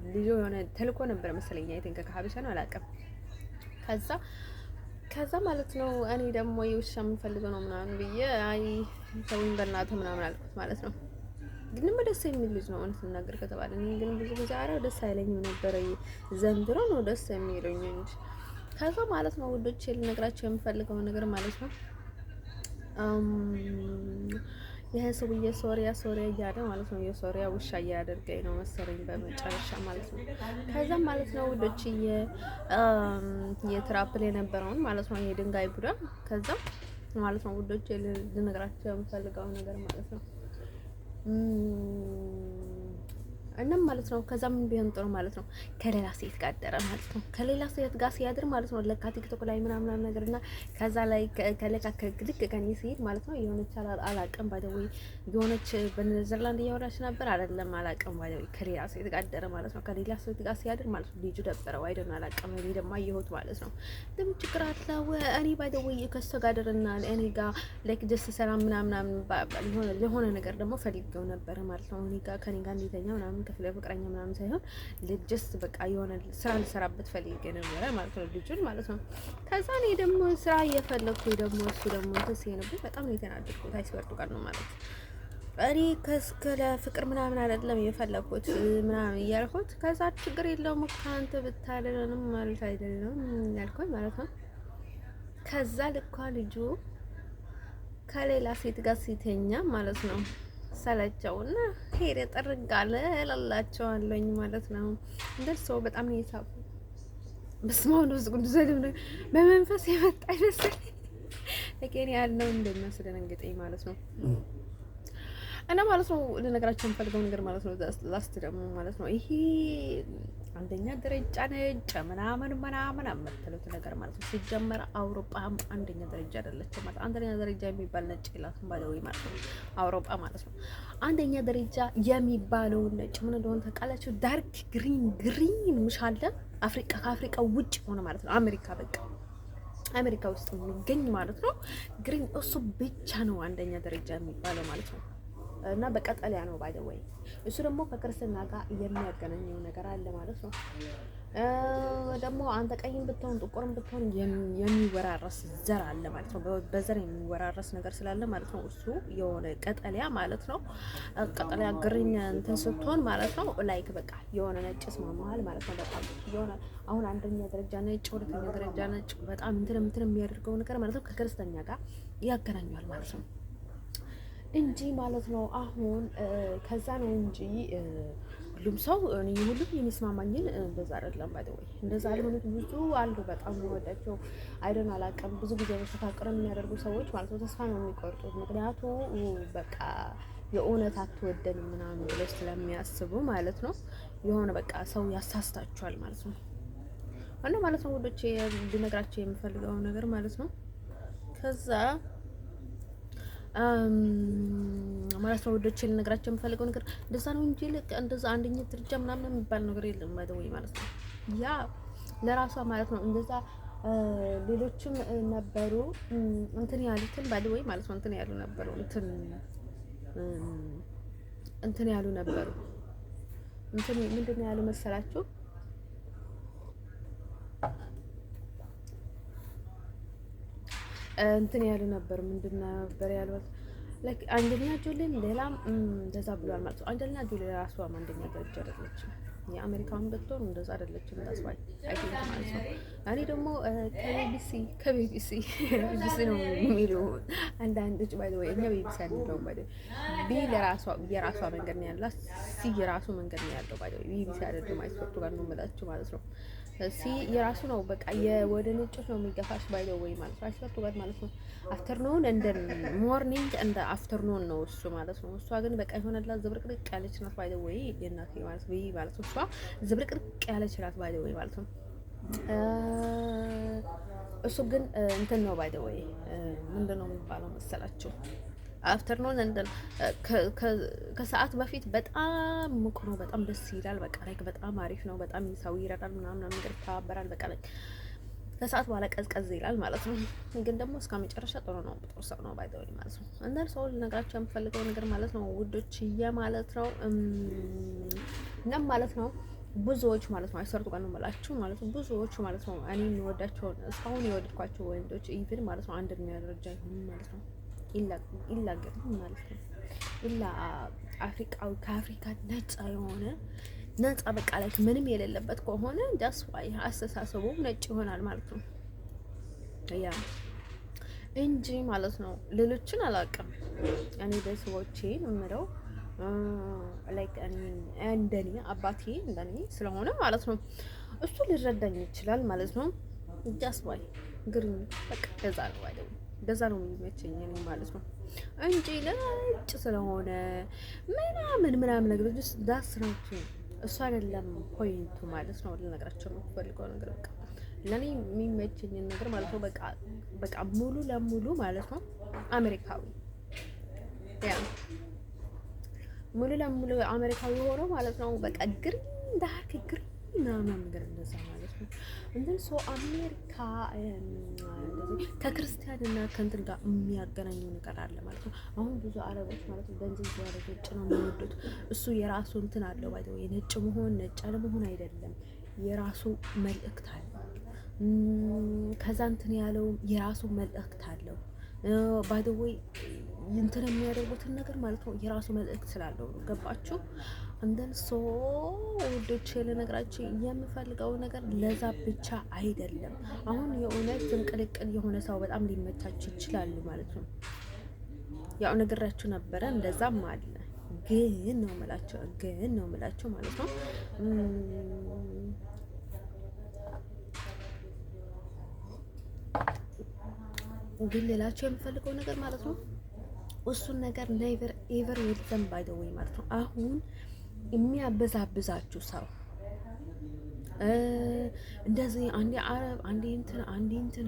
ልጅ የሆነ ተልኮ ነበር መሰለኝ አይተን ከሀበሻ ነው አላውቅም። ከዛ ማለት ነው እኔ ደግሞ የውሻ የምፈልገው ነው ምናምን ብዬ አይ ተውኝ በእናትህ ምናምን አልኩት ማለት ነው። ግን ደስ የሚል ልጅ ነው እውነት ነገር ከተባለ እኔ ግን ብዙ ጊዜ አረ ደስ አይለኝም ነበር። ዘንድሮ ነው ደስ የሚለኝ እንጂ ከዛ ማለት ነው ውዶቼ ልነግራቸው የምፈልገው ነገር ማለት ነው ይሄ ሰውዬ ሶሪያ እያለ ማለት ነው የሶሪያ ውሻ እያደረገኝ ነው መሰለኝ በመጨረሻ ማለት ነው። ከዛም ማለት ነው ውዶችዬ የትራፕል የነበረውን ማለት ነው የድንጋይ ቡዳ ከዛ ማለት ነው ውዶቼ ልነግራቸው የምፈልገው ነገር ማለት ነው እናም ማለት ነው ከዛ ምን ቢሆን ጥሩ ማለት ነው ከሌላ ሴት ጋር አደረ ማለት ነው። ከሌላ ሴት ጋር ሲያድር ማለት ነው ለካ ቲክቶክ ላይ ምናምን ነገርና ከዛ ላይ ከለካ ከልክ ከኔ ሲሄድ ማለት ነው የሆነች አላቀም ባይደው የሆነች በኔዘርላንድ እያወራች ነበር አይደለም አላቀም ባይደው ከሌላ ሴት ጋር አደረ ማለት ነው። ከሌላ ሴት ጋር ሲያድር ማለት ነው ልጁ ደበረው አይደለም አላቀም እኔ ደግሞ አየሁት ማለት ነው። ለምን ችግር አለው እኔ ባይደው ከሱ ጋር አደረና እኔ ጋር ላይክ ጀስት ሰላም ምናምን ለሆነ ነገር ደግሞ ፈልገው ነበር ማለት ነው። እኔ ጋር ከኔ ጋር እንዴተኛ ምናምን ክፍለ ፍቅረኛ ምናምን ሳይሆን ጀስት በቃ የሆነ ስራ ልሰራበት ፈልጌ ነበረ ማለት ነው ልጁን ማለት ነው። ከዛ እኔ ደግሞ ስራ እየፈለኩ ደግሞ እሱ ደግሞ ተሲነብኝ በጣም ነው የተናደድኩት። አይስወርዱ ጋር ነው ማለት እኔ ከስከለ ፍቅር ምናምን አይደለም የፈለኩት ምናምን እያልኩት ከዛ ችግር የለውም ካንተ ብታለንም ማለት አይደለም ያልኩኝ ማለት ነው። ከዛ ልኳ ልጁ ከሌላ ሴት ጋር ሲተኛ ማለት ነው ሰለቸውና ሄደ ጥርጋለ እላላቸዋለኝ ማለት ነው። እንደርሰው በጣም ነው የሳቁ። በስማው ነው ዝጉን ዘልም በመንፈስ የመጣ ይመስል ለኬን ያለው እንደሚያስደነግጠኝ ማለት ነው። እና ማለት ነው ለነገራችን የምፈልገው ነገር ማለት ነው ላስት ደግሞ ማለት ነው ይሄ አንደኛ ደረጃ ነጭ ምናምን የምትሉት ነገር ማለት ነው ሲጀመር አውሮፓም አንደኛ ደረጃ አይደለችም ማለት አንደኛ ደረጃ የሚባል ነጭ የላትም ባለው ማለት ነው አውሮፓ ማለት ነው። አንደኛ ደረጃ የሚባለው ነጭ ምን እንደሆነ ታውቃላችሁ? ዳርክ ግሪን ምሻለ አፍሪካ ከአፍሪካ ውጭ ሆነ ማለት ነው አሜሪካ በቃ አሜሪካ ውስጥ የሚገኝ ማለት ነው ግሪን እሱ ብቻ ነው አንደኛ ደረጃ የሚባለው ማለት ነው። እና በቀጠሊያ ነው ባይ ዘ ወይ እሱ ደግሞ ከክርስትና ጋር የሚያገናኘው ነገር አለ ማለት ነው። ደግሞ አንተ ቀይም ብትሆን ጥቁርም ብትሆን የሚወራረስ ዘር አለ ማለት ነው። በዘር የሚወራረስ ነገር ስላለ ማለት ነው እሱ የሆነ ቀጠሊያ ማለት ነው። ቀጠሊያ ግሪን እንትን ስትሆን ማለት ነው ላይክ በቃ የሆነ ነጭ ስማማል ማለት ነው። በጣም የሆነ አሁን አንደኛ ደረጃ ነጭ ሁለተኛ ደረጃ ነጭ በጣም እንትን የሚያደርገው ነገር ማለት ነው ከክርስትና ጋር ያገናኛል ማለት ነው እንጂ ማለት ነው። አሁን ከዛ ነው እንጂ ሁሉም ሰው ሁሉም የሚስማማኝን እንደዛ አይደለም ባይ ዘ ወይ እንደዛ አልሆኑት ብዙ አሉ በጣም ወዳቸው አይደን አላቀም ብዙ ጊዜ ተፋቅረ የሚያደርጉ ሰዎች ማለት ነው ተስፋ ነው የሚቆርጡት። ምክንያቱ በቃ የእውነት አትወደንም ምናምን ብለው ስለሚያስቡ ማለት ነው የሆነ በቃ ሰው ያሳስታቸዋል ማለት ነው። እና ማለት ነው ወዶቼ እንድነግራቸው የምፈልገው ነገር ማለት ነው ከዛ ማለት ነው ወዶቼ ልነግራቸው የምፈልገው ነገር እንደዛ ነው እንጂ እንደዛ አንደኛ ደረጃ ምናምን የሚባል ነገር የለም ማለት ወይ ማለት ነው። ያ ለራሷ ማለት ነው እንደዛ ሌሎችም ነበሩ እንትን ያሉትን ባለ ወይ ማለት ነው እንትን ያሉ ነበሩ እንትን ያሉ ነበሩ እንትን ምንድነው ያሉ መሰላችሁ እንትን ያሉ ነበር ምንድነው ነበር ያሉት ላይክ አንደኛ ጆሊን ሌላም እንደዛ ብሏል ማለት ነው። አንደኛ ጆሊ ራሷ አንደኛ ደረጃ አይደለችም የአሜሪካውን ብትሆን እንደዛ አይደለችም ታስባይ አይ ቲንክ ማለት ነው። እኔ ደግሞ ከቢቢሲ ነው የሚለው አንዳንዶች ባይ ዘ ወይ እኛ ቢቢሲ አንደውም ባይ ዘ ቢ ለራሷ የራሷ መንገድ ነው ያላት ሲ የራሱ መንገድ ነው ያለው ባይ ዘ ወይ ቢቢሲ አይደለም አይስወርቱ ጋር ነው የምላችሁ ማለት ነው። ሲ የራሱ ነው በቃ የወደ ነጮች ነው የሚገፋሽ ባይ ዘ ወይ ማለት ነው አይስወርቱ ጋር ማለት ነው። አፍተርኑን እንደ ሞርኒንግ እንደ አፍተርኑን ነው እሱ ማለት ነው። እሷ ግን በቃ ይሆነላት ዝብርቅርቅ ያለች ናት ባይ ዘ ወይ የእናቴ ማለት ነው ማለት ነው። እሷ ዝብርቅርቅ ያለች ናት ባይ ዘ ወይ ማለት ነው። እሱ ግን እንትን ነው ባይ ዘ ወይ ምንድነው የሚባለው መሰላችሁ አፍተርኑን እንደ ከሰዓት በፊት በጣም ሙቅ ነው በጣም ደስ ይላል በቃ ላይክ በጣም አሪፍ ነው በጣም ሰው ይረዳል ምናምን ነገር ይተባበራል በቃ ላይ ከሰዓት በኋላ ቀዝቀዝ ይላል ማለት ነው። ግን ደግሞ እስከ መጨረሻ ጥሩ ነው ጥሩ ሰው ነው ባይ ዘ ወይ ማለት ነው። አንዳንድ ሰው ልነግራቸው የምፈልገው ነገር ማለት ነው ውዶችዬ ማለት ነው እናም ማለት ነው ብዙዎች ማለት ነው አይሰርቱ ጋር ነው የምላችሁ ማለት ነው ብዙዎች ማለት ነው እኔ የምወዳቸው እስካሁን የወደድኳቸው ወንዶች ኢቭን ማለት ነው አንደኛ ደረጃ ይሁን ማለት ነው ኢላ ግን ማለት ነው ኢላ አፍሪካዊ ከአፍሪካ ነፃ የሆነ ነፃ በቃ ላይ ምንም የሌለበት ከሆነ ዳስ ዋይ አስተሳሰቡ ነጭ ይሆናል ማለት ነው። ያ እንጂ ማለት ነው ሌሎችን አላውቅም። እኔ ቤተሰቦቼን እምለው ላይክ እንደኔ አባቴ እንደኔ ስለሆነ ማለት ነው እሱ ሊረዳኝ ይችላል ማለት ነው። ዳስ ዋይ ግሪን በቃ ገዛ ነው አይደል? እንደዛ ነው የሚመቸኝ ማለት ነው እንጂ ነጭ ስለሆነ ምናምን ነገር ዳስ ነው እሱ አይደለም ፖይንቱ ማለት ነው። ልነግራቸው የምፈልገው ነገር በቃ ለኔ የሚመቸኝን ነገር ማለት ነው በቃ ሙሉ ለሙሉ ማለት ነው አሜሪካዊ ያ ሙሉ ለሙሉ አሜሪካዊ ሆኖ ማለት ነው በቃ ግሪን ዳርክ ግሪን ምናምን ነገር እንደዛ ማለት ነው። እንትን ሶ አሜሪካ እንደዚህ ከክርስቲያንና ከእንትን ጋር የሚያገናኘው ነገር አለ ማለት ነው። አሁን ብዙ አረቦች ማለት ነው በእንትን ሲያደርጉ ነጭ ነው የሚወዱት። እሱ የራሱ እንትን አለው ባይደው የነጭ መሆን ነጭ አለመሆን አይደለም፣ የራሱ መልእክት አለው። ከዛ እንትን ያለው የራሱ መልእክት አለው። ባይ ዘ ወይ እንትን የሚያደርጉትን ነገር ማለት ነው የራሱ መልእክት ስላለው ነው። ገባችሁ? እንደን ሶ ውዶች ልነግራችሁ የምፈልገው ነገር ለዛ ብቻ አይደለም። አሁን የእውነት ትንቅልቅል የሆነ ሰው በጣም ሊመቻችሁ ይችላሉ ማለት ነው። ያው ነግራችሁ ነበረ እንደዛም አለ። ግን ነው የምላቸው ማለት ነው ግን ሌላቸው የምፈልገው ነገር ማለት ነው እሱን ነገር ኔቨር ኤቨር የለም ባይ ዘ ወይ ማለት ነው። አሁን የሚያበዛብዛችሁ ሰው እንደዚህ አንዴ አረብ አንዴ እንትን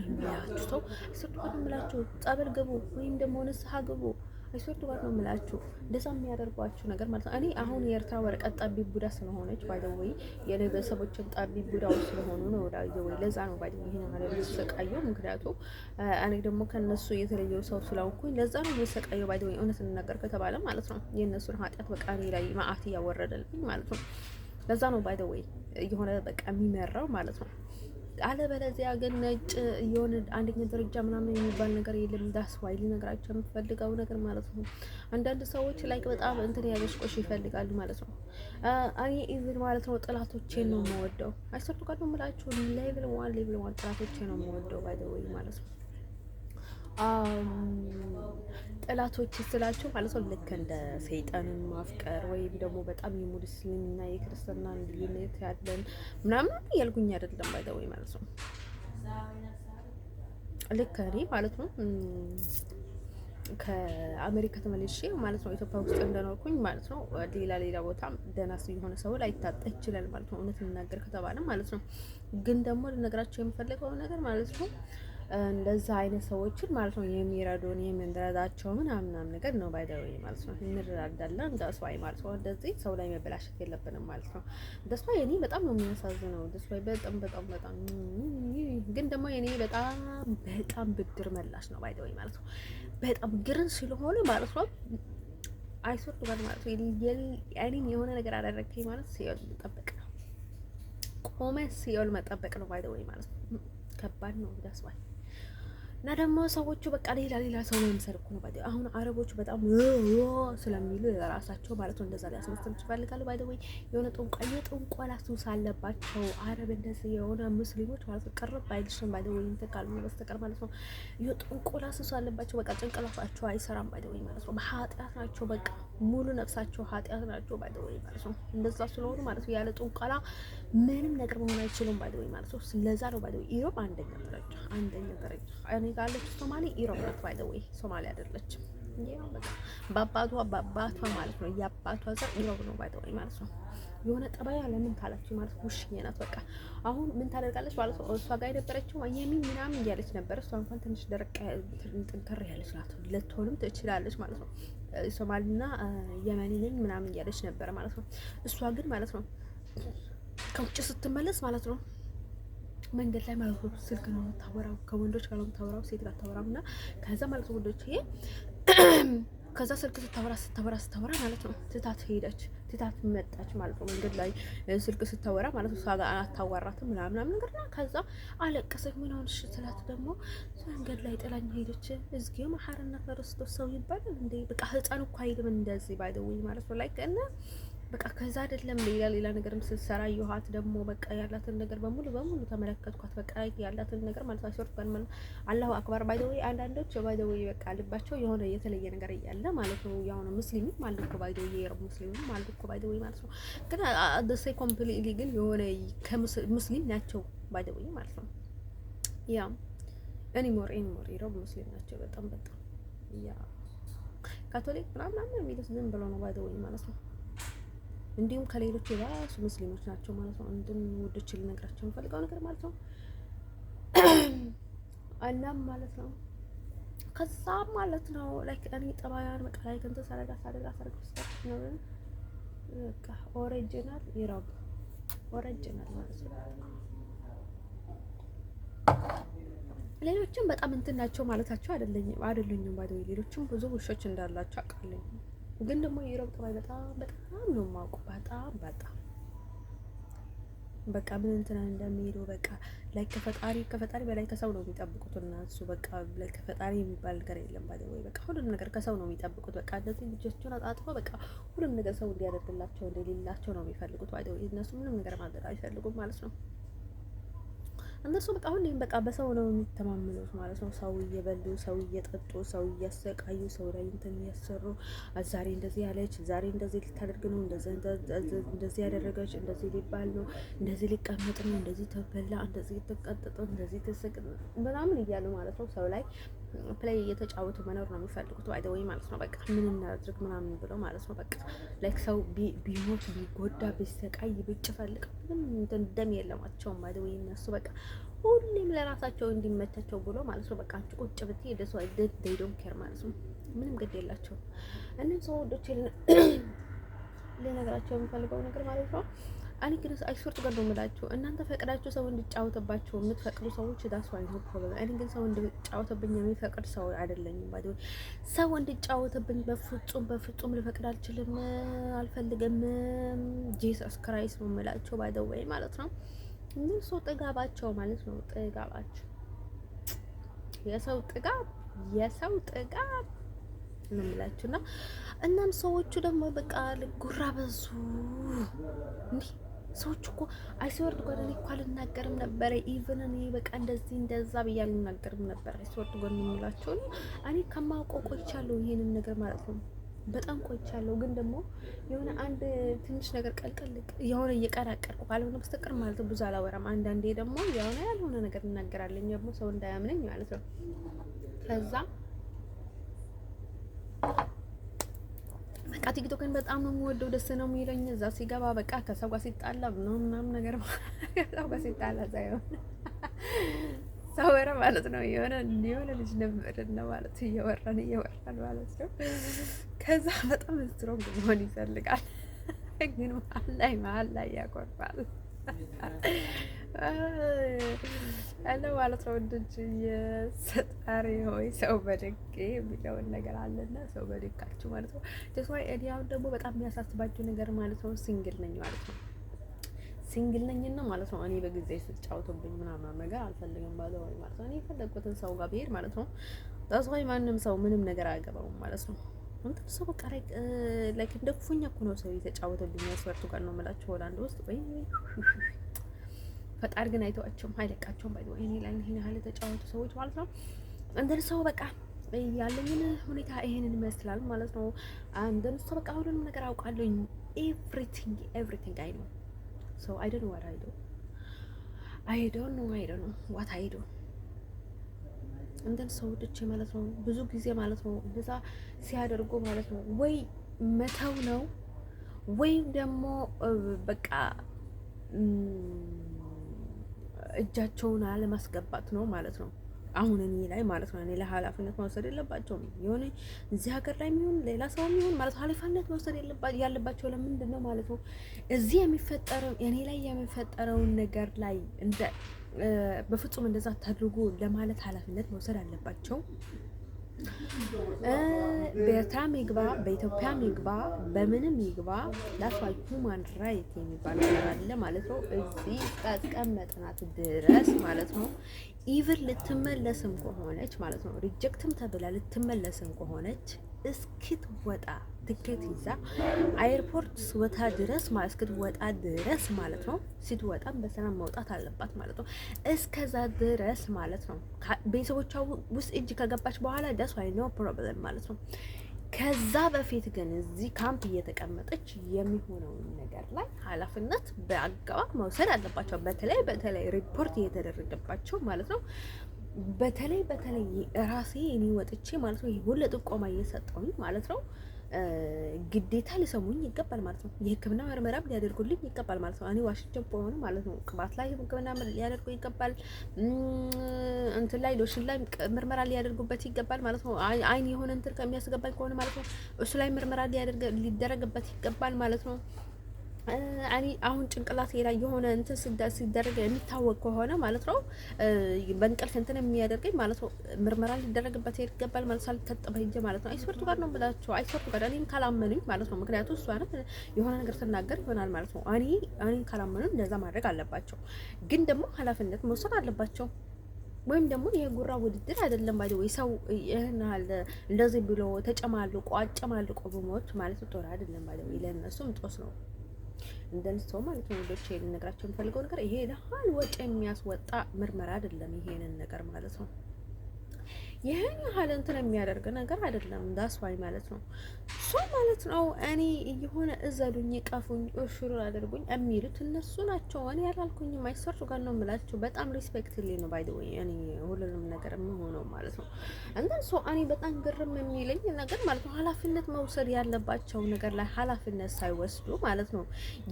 የሚላችሁ ሰው ስርቷን የምላችሁ ጸበል ግቡ ወይም ደግሞ ንስሐ ግቡ። አይሶርቱ ጋር ነው የምላችሁ እንደዛ የሚያደርጓችሁ ነገር ማለት ነው። እኔ አሁን የኤርትራ ወረቀት ጣቢ ቡዳ ስለሆነች ባይ ዘ ወይ የኔ ቤተሰቦችን ጣቢ ቡዳው ስለሆኑ ነው ባይ ዘ ወይ ለዛ ነው ባይ ይሄን ማለት ተሰቃየው። ምክንያቱም እኔ ደግሞ ከነሱ የተለየው ሰው ስለሆንኩኝ ለዛ ነው ተሰቃየው ባይ ዘ ወይ እውነት እንነገር ከተባለ ማለት ነው የነሱን ኃጢአት በቃ እኔ ላይ ማአት እያወረደልኝ ማለት ነው። ለዛ ነው ባይ ዘ ወይ የሆነ በቃ የሚመራው ማለት ነው። አለበለዚያ ግን ነጭ የሆነ አንደኛ ደረጃ ምናምን የሚባል ነገር የለም። ዳስ ዋይ ልነግራቸው የምፈልገው ነገር ማለት ነው። አንዳንድ ሰዎች ላይ በጣም እንትን ያበሽቆሽ ይፈልጋሉ ማለት ነው። እኔ ኢቭን ማለት ነው ጥላቶቼን ነው የምወደው። አይሰርቱ ጋር ነው የምላችሁ ሌቭል ዋን ጥላቶቼን ነው የምወደው ባይ ዘ ወይ ማለት ነው። ጥላቶች ስላቸው ማለት ነው ልክ እንደ ሰይጣንን ማፍቀር ወይም ደግሞ በጣም የሙስሊምና የክርስትና ልዩነት ያለን ምናምን እያልኩኝ አይደለም ባይ ዘ ወይ ማለት ነው። ልክ እኔ ማለት ነው ከአሜሪካ ተመልሼ ማለት ነው ኢትዮጵያ ውስጥ እንደኖርኩኝ ማለት ነው ሌላ ቦታም ደህና የሆነ ሰው ላይታጣ ይችላል ማለት ነው እውነት ልናገር ከተባለ ማለት ነው። ግን ደግሞ ልነግራቸው የምፈልገው ነገር ማለት ነው እንደዛ አይነት ሰዎችን ማለት ነው የሚረዱን የምንረዳቸው ምናምን ነገር ነው ባይ ዘ ወይ ማለት ነው። እንረዳዳለን እንደስዋይ ማለት ነው። እንደዚህ ሰው ላይ መበላሸት የለብንም ማለት ነው። እንደስዋይ እኔ በጣም ነው የሚያሳዝነው። እንደስዋይ በጣም ግን ደግሞ እኔ በጣም ብድር መላሽ ነው ባይ ዘ ወይ ማለት ነው። በጣም ግርን ስለሆነ ማለት ነው አይሶርቱ ጋር ማለት ነው እኔን የሆነ ነገር አደረግከኝ ማለት ሲኦል መጠበቅ ነው። ቆመ ሲኦል መጠበቅ ነው ባይ ዘ ወይ ማለት ነው። ከባድ ነው እንደስዋይ እና ደግሞ ሰዎቹ በቃ ሌላ ሰው ነው የሚሰርቁ ነው ባይ አሁን አረቦቹ በጣም ስለሚሉ ለራሳቸው ማለት ነው እንደዛ ሊያስመስሉ ይፈልጋሉ ባይ ወይ የሆነ ጥንቆላ ሱስ አለባቸው አረብ እንደዚህ የሆነ ሙስሊሞች ማለት ነው ቀርብ ባይልሽም ባይ ወይ እንተካሉ በስተቀር ማለት ነው የጥንቆላ ሱስ አለባቸው። በቃ ጭንቅላታቸው አይሰራም ባይ ወይ ማለት ነው። በኃጢአት ናቸው በቃ ሙሉ ነፍሳቸው ኃጢአት ናቸው ባይ ወይ ማለት ነው። እንደዛ ስለሆኑ ማለት ነው ያለ ጥንቆላ ምንም ነገር መሆን አይችሉም ባይ ወይ ማለት ነው። ስለዛ ነው ባይ ወይ ኢሮብ አንደኛ ደረጃ እኔ ጋለች ሶማሌ ኢሮብ ናት ባይ ዘ ወይ ሶማሌ አይደለችም። ያው በቃ በአባቷ ማለት ነው የአባቷ ዘር ኢሮብ ነው ባይ ዘ ወይ ማለት ነው። የሆነ ጠባያ ለምን ካላችሁ ማለት ነው ውሽዬ ናት በቃ። አሁን ምን ታደርጋለች ማለት ነው እሷ ጋር የነበረችው የሚን ምናምን እያለች ነበር። እሷ እንኳን ትንሽ ደረቅ ጥንከር ያለች ናት ልትሆንም ትችላለች ማለት ነው። ሶማሊና የመኒ ነኝ ምናምን እያለች ነበረ ማለት ነው። እሷ ግን ማለት ነው ከውጭ ስትመለስ ማለት ነው መንገድ ላይ ማለት ነው ስልክ ነው የምታወራው፣ ከወንዶች ጋር ነው የምታወራው፣ ሴት ጋር አታወራም። እና ከዛ ማለት ነው ወንዶች ከዛ ስልክ ስታወራ ማለት ነው ትታት መጣች ማለት ነው። መንገድ ላይ ስልክ ስታወራ ማለት ነው እሷ ጋር አታዋራትም ምናምን ነገር እና ከዛ አለቀሰች። ምን ሆነሽ ስላት ደግሞ መንገድ ላይ ጥላኝ ሄደች። እዝጊ መሐረና ክርስቶስ ሰው ይባላል እንዴ? በቃ ህፃን እኮ አይልም እንደዚህ ባይ ዘ ወይ ማለት ነው ላይክ እና በቃ ከዛ አይደለም ሌላ ነገርም ስትሰራ ይኋት ደግሞ በቃ ያላትን ነገር በሙሉ ተመለከትኳት። በቃ ያላትን ነገር ማለት አይሶርት ጋር ማለት አላሁ አክበር ባይ ዘ ወይ አንዳንዶች ባይ ዘ ወይ በቃ ልባቸው የሆነ የተለየ ነገር እያለ ማለት ነው። ያው ነው ሙስሊም ማለት እኮ ባይ ዘ ወይ የረብ ሙስሊም ማለት እኮ ባይ ዘ ወይ ማለት ነው። ግን አደሰ ኮምፕሊትሊ ግን የሆነ ከሙስሊም ናቸው ባይ ዘ ወይ ማለት ነው። ያ ኤኒሞር የረብ ሙስሊም ናቸው በጣም ያ ካቶሊክ ምናምን የሚሉት ዝም ብሎ ነው ባይ ዘ ወይ ማለት ነው። እንዲሁም ከሌሎች የራሱ ሙስሊሞች ናቸው ማለት ነው። እንድን ወዶች ልነግራቸው የምፈልገው ነገር ማለት ነው። እናም ማለት ነው ከዛ ማለት ነው ላይክ እኔ ጠባያን በቃ ላይ እንትን ሳደርግ ነው በቃ ኦሪጂናል ኢሮብ ኦሪጂናል ማለት ነው። ሌሎችም በጣም እንትን ናቸው ማለታቸው አይደለኝም ባይ ሌሎችም ብዙ ውሾች እንዳላቸው አውቃለሁ። ግን ደግሞ የኢሮብ ጠባይ በጣም ነው የማውቀው። በጣም በቃ ምን እንትና እንደሚሄዱ በቃ ላይ ከፈጣሪ በላይ ከሰው ነው የሚጠብቁት እና እሱ በቃ ላይ ከፈጣሪ የሚባል ነገር የለም ባይ ወይ በቃ ሁሉም ነገር ከሰው ነው የሚጠብቁት። በቃ እንደዚህ ልጆቹን አጣጥፈው በቃ ሁሉም ነገር ሰው እንዲያደርግላቸው እንደሌላቸው ነው የሚፈልጉት ባይ ወይ እነሱ ምንም ነገር ማድረግ አይፈልጉም ማለት ነው። እነሱ በቃ ሁሌም በቃ በሰው ነው የሚተማመኑት ማለት ነው። ሰው እየበሉ ሰው እየጠጡ ሰው እያሰቃዩ ሰው ላይ እንትን እያሰሩ ዛሬ እንደዚህ ያለች ዛሬ እንደዚህ ልታደርግ ነው እንደዚህ ያደረገች እንደዚህ ሊባል ነው እንደዚህ ሊቀመጥ ነው እንደዚህ ተበላ እንደዚህ ተቀጥጦ እንደዚህ ተሰቅ ምናምን እያሉ ማለት ነው ሰው ላይ ፕሌይ እየተጫወቱ መኖር ነው የሚፈልጉት ባይ ዘ ወይ ማለት ነው። በቃ ምን እናድርግ ምናምን ብለው ማለት ነው። በቃ ላይክ ሰው ቢሞት ቢጎዳ ቢሰቃይ ቢጨፈልቅ ምንም ደም የለማቸውም ባይ ዘ ወይ እነሱ በቃ ሁሌም ለራሳቸው እንዲመቻቸው ብሎ ማለት ነው። በቃ አንቺ ቁጭ ብትይ ደስ ወይ they don't care ማለት ነው። ምንም ግድ የላቸውም። እነዚህ ሰው ወዶች ለነገራቸው የሚፈልገው ነገር ማለት ነው። እኔ ግን አይሶርት ጋር ነው የምላችሁ እናንተ ፈቅዳችሁ ሰው እንዲጫወትባችሁ የምትፈቅዱ ሰዎች ዳስ ዋይ ነው ፕሮብሌም። እኔ ግን ሰው እንዲጫወትብኝ የሚፈቅድ ሰው አይደለኝም ባይ ሰው እንዲጫወትብኝ በፍጹም ልፈቅድ አልችልም፣ አልፈልግም። ጂሰስ ክራይስት ነው የምላችሁ ባይ ዘ ወይ ማለት ነው። ምን ሰው ጥጋባቸው ማለት ነው ጥጋባቸው የሰው ጥጋብ ነው የምላችሁና እናም ሰዎቹ ደግሞ በቃ ጉራ በዙ እንዴ ሰዎች እኮ አይስወርድ ጓደኔ እኮ አልናገርም ነበረ። ኢቭን እኔ በቃ እንደዚህ እንደዛ ብዬ አልናገርም ነበር። አይስወርድ ጓደኔ የሚላቸው እኔ ከማውቀው ቆይቻለሁ ይሄንን ነገር ማለት ነው። በጣም ቆይቻለሁ። ግን ደግሞ የሆነ አንድ ትንሽ ነገር ቀልቀል የሆነ እየቀራቀርኩ ካልሆነ በስተቀር ማለት ብዙ አላወራም። አንዳንዴ ደግሞ የሆነ ያልሆነ ነገር እናገራለኝ ደግሞ ሰው እንዳያምነኝ ማለት ነው። ከዛ በቃ ቲክቶክን በጣም ነው የምወደው፣ ደስ ነው የሚለኝ። እዛ ሲገባ በቃ ከሰው ጋር ሲጣላ ምናምን ነገር ከሰው ጋር ሲጣላ ሳይሆን ሳወራ ማለት ነው የሆነ ልጅ ነበርና ማለት እየወራን ማለት ነው። ከዛ በጣም ስትሮንግ መሆን ይፈልጋል፣ ግን መሀል ላይ ያቆርፋል አለ ማለት ነው። እንጂ የሰጣሪ ሆይ ሰው በደግ የሚለውን ነገር አለና ሰው በደጋችሁ ማለት ነው። ተስዋይ እዲያው ደግሞ በጣም የሚያሳስባችሁ ነገር ማለት ነው ሲንግል ነኝ ማለት ነው። ሲንግል ነኝና ማለት ነው እኔ በጊዜ ስጫወቱብኝ ምናምን ነገር አልፈልግም ባለው ማለት ነው። እኔ የፈለግኩትን ሰው ጋር ብሄድ ማለት ነው ተስዋይ ማንም ሰው ምንም ነገር አያገባውም ማለት ነው። እንትን ሰው በቃ ላይክ እንደ ክፉኛ እኮ ነው ሰው የተጫወተብኝ። ያስወርቱ ጋር ነው የምላቸው ሆላንድ ውስጥ ወይ ፈጣሪ ግን አይተዋቸውም፣ አይለቃቸውም። ባይ ወይ እኔ ላይ ይሄን ያህል የተጫወቱ ሰዎች ማለት ነው። እንደዚህ ሰው በቃ ያለኝን ሁኔታ ይሄንን ይመስላል ማለት ነው። እንደዚህ ሰው በቃ ሁሉንም ነገር አውቃለሁኝ። ኤቭሪቲንግ አይ ነው ሶ አይ ዶንት ኖ ዋት አይ ዶንት ኖ ዋት አይ ዶ እንደዚህ ሰው ወጥቼ ማለት ነው ብዙ ጊዜ ማለት ነው እንደዛ ሲያደርጉ ማለት ነው ወይ መተው ነው ወይም ደግሞ በቃ እጃቸውን አለማስገባት ነው ማለት ነው። አሁን እኔ ላይ ማለት ነው እኔ ለኃላፊነት መውሰድ የለባቸውም። የሆነ እዚህ ሀገር ላይ የሚሆን ሌላ ሰው የሚሆን ማለት ኃላፊነት መውሰድ ያለባቸው ለምንድን ነው ማለት ነው እዚህ የሚፈጠረው እኔ ላይ የሚፈጠረውን ነገር ላይ እንደ በፍጹም እንደዛ ታድርጉ ለማለት ኃላፊነት መውሰድ አለባቸው። በኤርትራም ይግባ በኢትዮጵያም ይግባ በምንም ይግባ ላስዋይ ሁማን ራይት የሚባል ነገር አለ ማለት ነው። እዚህ ተቀመጥናት ድረስ ማለት ነው ኢቭን ልትመለስም ከሆነች ማለት ነው ሪጀክትም ተብላ ልትመለስም ከሆነች እስክትወጣ ትኬት ይዛ አይርፖርት ስወጣ ድረስ ማለት እስክትወጣ ድረስ ማለት ነው። ስትወጣም በሰላም መውጣት አለባት ማለት ነው። እስከዛ ድረስ ማለት ነው ቤተሰቦቿ ውስጥ እጅ ከገባች በኋላ ደስ ዋይ ኖ ፕሮብለም ማለት ነው። ከዛ በፊት ግን እዚህ ካምፕ እየተቀመጠች የሚሆነውን ነገር ላይ ኃላፊነት በአግባብ መውሰድ አለባቸው። በተለይ ሪፖርት እየተደረገባቸው ማለት ነው። በተለይ ራሴ እኔ ወጥቼ ማለት ነው ሁሉ ጥቆማ እየሰጠውኝ ማለት ነው ግዴታ ሊሰሙኝ ይገባል ማለት ነው። የሕክምና ምርመራም ሊያደርጉልኝ ይገባል ማለት ነው። እኔ ዋሽቼም ከሆነ ማለት ነው ቅባት ላይ ሕክምና ሊያደርጉ ይገባል። እንትን ላይ ሎሽን ላይ ምርመራ ሊያደርጉበት ይገባል ማለት ነው። አይን የሆነ እንትን ከሚያስገባኝ ከሆነ ማለት ነው እሱ ላይ ምርመራ ሊደረግበት ይገባል ማለት ነው። እኔ አሁን ጭንቅላት ላይ የሆነ እንትን ሲደረግ የሚታወቅ ከሆነ ማለት ነው በእንቅልፍ እንትን የሚያደርገኝ ማለት ነው ምርመራ ሊደረግበት ይገባል ማለት ሳልታጠበ ሂጅ ማለት ነው። አይስወርቱ ጋር ነው ብላችሁ አይስወርቱ ጋር እኔን ካላመኑኝ ማለት ነው። ምክንያቱም እሷንም የሆነ ነገር ትናገር ይሆናል ማለት ነው። እኔን ካላመኑኝ እንደዛ ማድረግ አለባቸው፣ ግን ደግሞ ኃላፊነት መውሰድ አለባቸው። ወይም ደግሞ የጉራ ውድድር አይደለም ባይ ወይ ሰው ይሄን አለ እንደዚህ ብሎ ተጨማልቆ አጨማልቆ በሞት ማለት ጦር አይደለም ባይ ወይ ለነሱም ጦስ ነው። እንደንስተው ማለት ነው። ወዶቼ ልነግራቸው የምፈልገው ነገር ይሄ ለሃል ወጪ የሚያስወጣ ምርመራ አይደለም። ይሄንን ነገር ማለት ነው ይሄን ያህል እንትን የሚያደርግ ነገር አይደለም። ዳስዋይ ማለት ነው ማለት ነው። እኔ የሆነ እዘሉኝ፣ ቀፉኝ፣ እሽሩ አድርጉኝ የሚሉት እነሱ ናቸው። እኔ ያላልኩኝም አይሰርቱ ጋር ነው የምላቸው። በጣም ሪስፔክትሊ ነው ባይ ዘ ወይ እኔ ሁሉንም ነገር የምሆነው ማለት ነው። እንደን እኔ በጣም ግርም የሚለኝ ነገር ማለት ነው ኃላፊነት መውሰድ ያለባቸው ነገር ላይ ኃላፊነት ሳይወስዱ ማለት ነው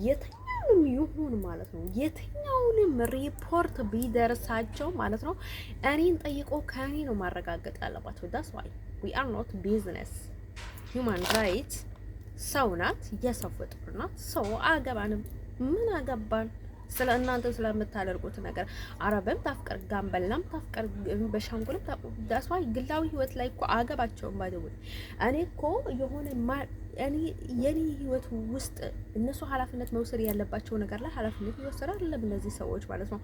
የትኛውንም ይሁን ማለት ነው የትኛውንም ሪፖርት ቢደርሳቸው ማለት ነው እኔን ጠይቆ ከእኔ ነው ማረጋገጥ ያለባቸው። ዳስ ዋይ ዊ አር ኖት ቢዝነስ ሂውማን ራይት ሰው ናት፣ የሰው ፍጡር ናት። ሰው አገባንም ምን አገባን ስለ እናንተ ስለምታደርጉት ነገር። አረብም ታፍቀር፣ ጋምበላም ታፍቀር፣ በሻንጉልም ዳስ ዋይ ግላዊ ህይወት ላይ እኮ አገባቸውም ባይደው እኔ እኮ የሆነ የኔ ህይወት ውስጥ እነሱ ኃላፊነት መውሰድ ያለባቸው ነገር ላይ ኃላፊነት ይወሰዳል። እነዚህ ሰዎች ማለት ነው